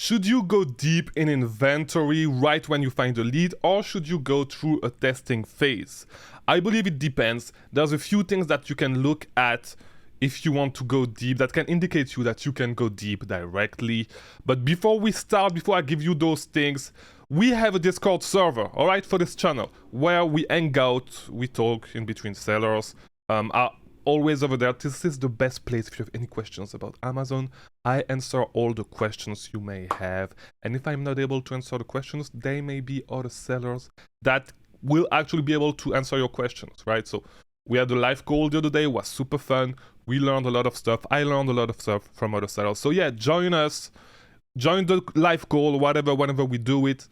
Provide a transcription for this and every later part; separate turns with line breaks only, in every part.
Should you go deep in inventory right when you find a lead, or should you go through a testing phase? I believe it depends. There's a few things that you can look at if you want to go deep that can indicate you that you can go deep directly. But before we start, before I give you those things, we have a Discord server, all right, for this channel, where we hang out, we talk in between sellers. Are always over there. This is the best place if you have any questions about Amazon. I answer all the questions you may have, and if I'm not able to answer the questions, there may be other sellers that will actually be able to answer your questions, right? So we had a live call the other day, it was super fun. We learned a lot of stuff. I learned a lot of stuff from other sellers. So yeah, join us, join the live call, whenever we do it.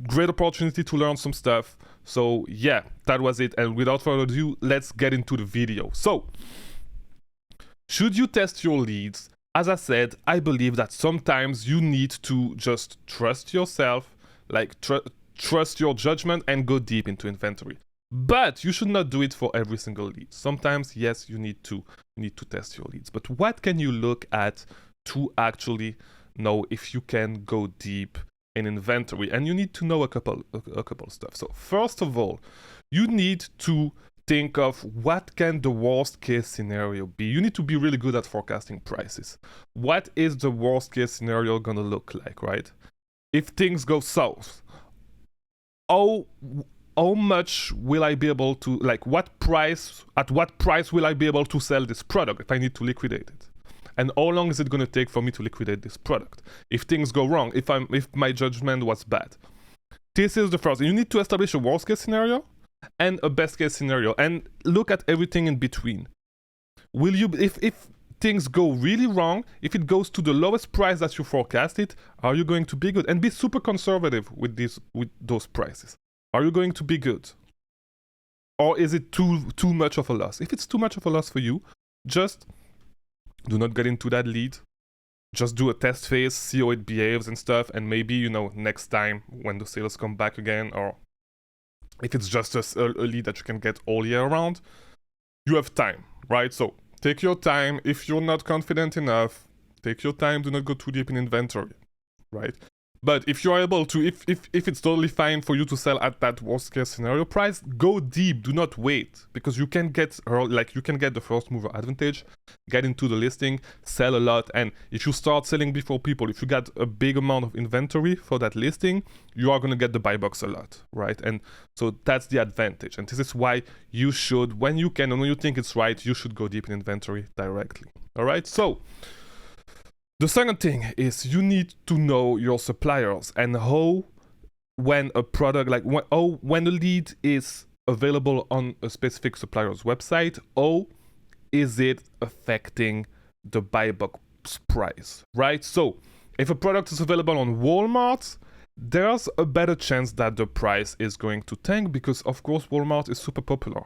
Great opportunity to learn some stuff. So yeah, that was it, and without further ado, let's get into the video. So should you test your leads? As I said, I believe that sometimes you need to just trust yourself, like trust your judgment and go deep into inventory. But you should not do it for every single lead. Sometimes, yes, you need to test your leads. But what can you look at to actually know if you can go deep in inventory? And you need to know a couple of stuff. So first of all, you need to think of what can the worst case scenario be. You need to be really good at forecasting prices. What is the worst case scenario gonna look like, right? If things go south, how much will I be able to, like, at what price will I be able to sell this product if I need to liquidate it? And how long is it going to take for me to liquidate this product? If things go wrong, if my judgment was bad. This is the first. You need to establish a worst case scenario and a best case scenario, and look at everything in between. Will you, if things go really wrong, if it goes to the lowest price that you forecasted, are you going to be good? And be super conservative with those prices. Are you going to be good? Or is it too much of a loss? If it's too much of a loss for you, just do not get into that lead. Just do a test phase, see how it behaves and stuff, and maybe, next time when the sales come back again, or if it's just a lead that you can get all year round, you have time, right? So take your time. If you're not confident enough, take your time. Do not go too deep in inventory, right? But if you're able to, if it's totally fine for you to sell at that worst case scenario price, go deep. Do not wait, because you can get the first mover advantage, get into the listing, sell a lot, and if you start selling before people, if you get a big amount of inventory for that listing, you are going to get the buy box a lot, right? And so that's the advantage, and this is why you should, when you can and when you think it's right, you should go deep in inventory directly. All right, so the second thing is you need to know your suppliers and how, when a product, when a lead is available on a specific supplier's website, how is it affecting the buy box price, right? So if a product is available on Walmart, there's a better chance that the price is going to tank, because of course Walmart is super popular.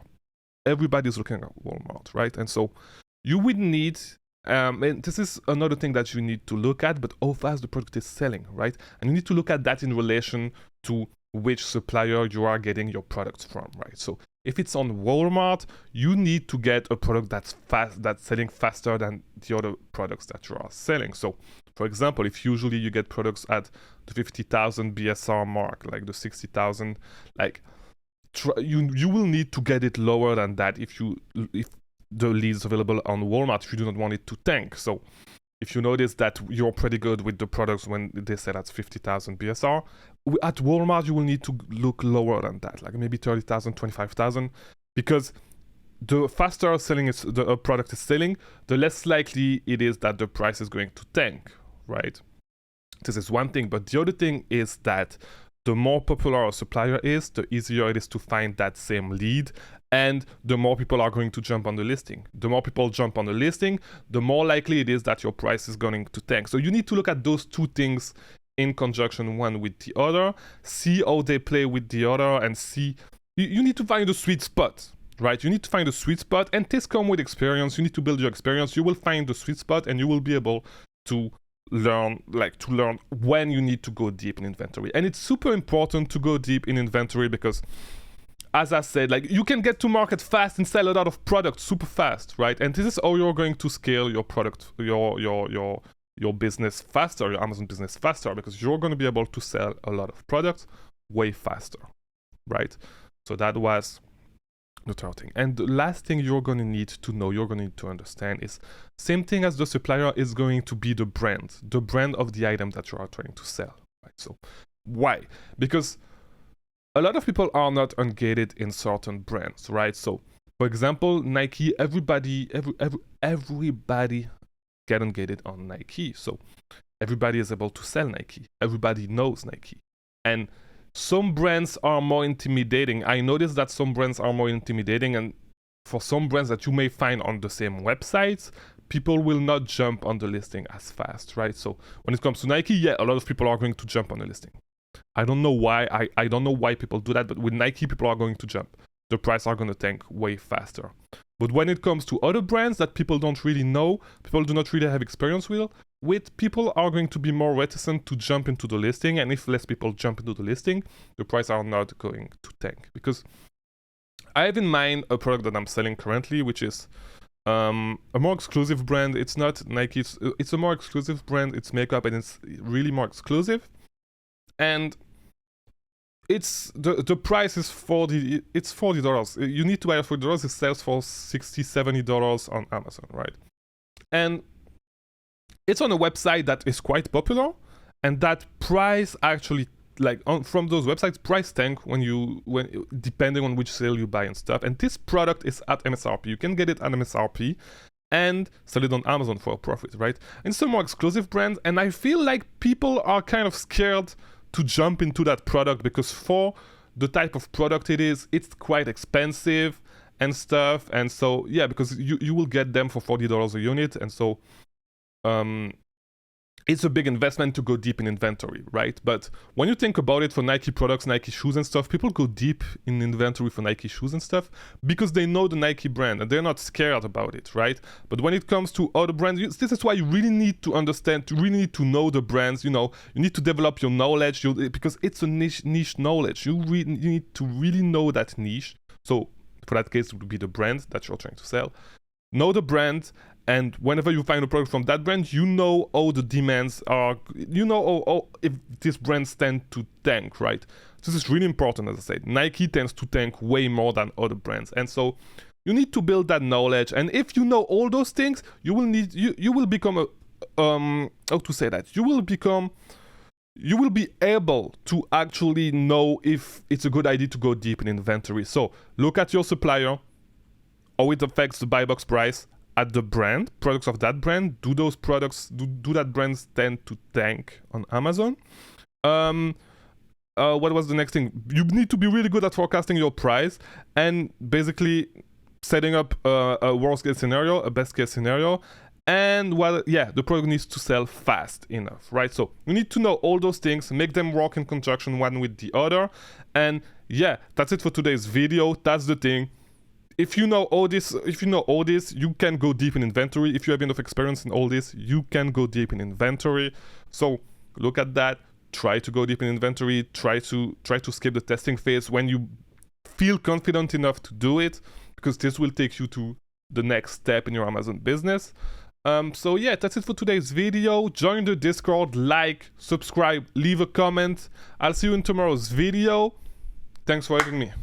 Everybody's looking at Walmart, right? And so you would need, and this is another thing that you need to look at, but how fast the product is selling, right? And you need to look at that in relation to which supplier you are getting your products from, right? So if it's on Walmart, you need to get a product that's selling faster than the other products that you are selling. So for example, if usually you get products at the 50,000 BSR mark, like the 60,000, like you will need to get it lower than that if the lead is available on Walmart, if you do not want it to tank. So if you notice that you're pretty good with the products when they sell at 50,000 BSR, at Walmart you will need to look lower than that, like maybe 30,000, 25,000, because the faster selling the product is selling, the less likely it is that the price is going to tank, right? This is one thing, but the other thing is that the more popular a supplier is, the easier it is to find that same lead, and the more people are going to jump on the listing. The more people jump on the listing, the more likely it is that your price is going to tank. So you need to look at those two things in conjunction, one with the other, see how they play with the other, and see, you need to find the sweet spot, right? You need to find the sweet spot, and this comes with experience. You need to build your experience. You will find the sweet spot, and you will be able to learn when you need to go deep in inventory. And it's super important to go deep in inventory, because as I said, you can get to market fast and sell a lot of products super fast, right? And this is how you're going to scale your product, your your business faster, your Amazon business faster, because you're going to be able to sell a lot of products way faster, right? So that was the third thing. And the last thing you're going to need to know, you're going to need to understand is same thing as the supplier is going to be the brand of the item that you are trying to sell, right? So why? Because a lot of people are not ungated in certain brands, right? So for example, Nike, everybody get ungated on Nike. So everybody is able to sell Nike. Everybody knows Nike. And some brands are more intimidating. I noticed that some brands are more intimidating, and for some brands that you may find on the same websites, people will not jump on the listing as fast, right? So when it comes to Nike, yeah, a lot of people are going to jump on the listing. I don't know why. I don't know why people do that, but with Nike, people are going to jump. The price are going to tank way faster. But when it comes to other brands that people don't really know, people do not really have experience with, people are going to be more reticent to jump into the listing. And if less people jump into the listing, the price are not going to tank. Because I have in mind a product that I'm selling currently, which is a more exclusive brand. It's not Nike, it's a more exclusive brand. It's makeup, and it's really more exclusive. And it's the price is $40. It's $40. You need to buy it for $40. It sells for $60-$70 on Amazon, right? And it's on a website that is quite popular, and that price actually, like from those websites, price tank when depending on which sale you buy and stuff. And this product is at MSRP. You can get it at MSRP and sell it on Amazon for a profit, right? And it's a more exclusive brand, and I feel like people are kind of scared to jump into that product, because for the type of product it is, it's quite expensive and stuff. And so yeah, because you will get them for $40 a unit, and so it's a big investment to go deep in inventory, right? But when you think about it, for Nike products, Nike shoes and stuff, people go deep in inventory for Nike shoes and stuff because they know the Nike brand and they're not scared about it, right? But when it comes to other brands, this is why you really need to understand, you really need to know the brands. You know, you need to develop your knowledge, because it's a niche knowledge. You need to really know that niche. So for that case, it would be the brand that you're trying to sell. Know the brand, and whenever you find a product from that brand, you know all the demands are, you know if this brand tends to tank, right? This is really important. As I said, Nike tends to tank way more than other brands, and so you need to build that knowledge. And if you know all those things, you will become a how to say that, you will be able to actually know if it's a good idea to go deep in inventory. So look at your supplier, how it affects the buy box price, at the brand, products of that brand. Do those products, do that brands tend to tank on Amazon? What was the next thing? You need to be really good at forecasting your price and basically setting up a worst case scenario, a best case scenario. And the product needs to sell fast enough, right? So you need to know all those things, make them work in conjunction one with the other. And yeah, that's it for today's video. That's the thing. If you know all this, you can go deep in inventory. If you have enough experience in all this, you can go deep in inventory. So look at that. Try to go deep in inventory. Try to skip the testing phase when you feel confident enough to do it, because this will take you to the next step in your Amazon business. So yeah, that's it for today's video. Join the Discord, like, subscribe, leave a comment. I'll see you in tomorrow's video. Thanks for having me.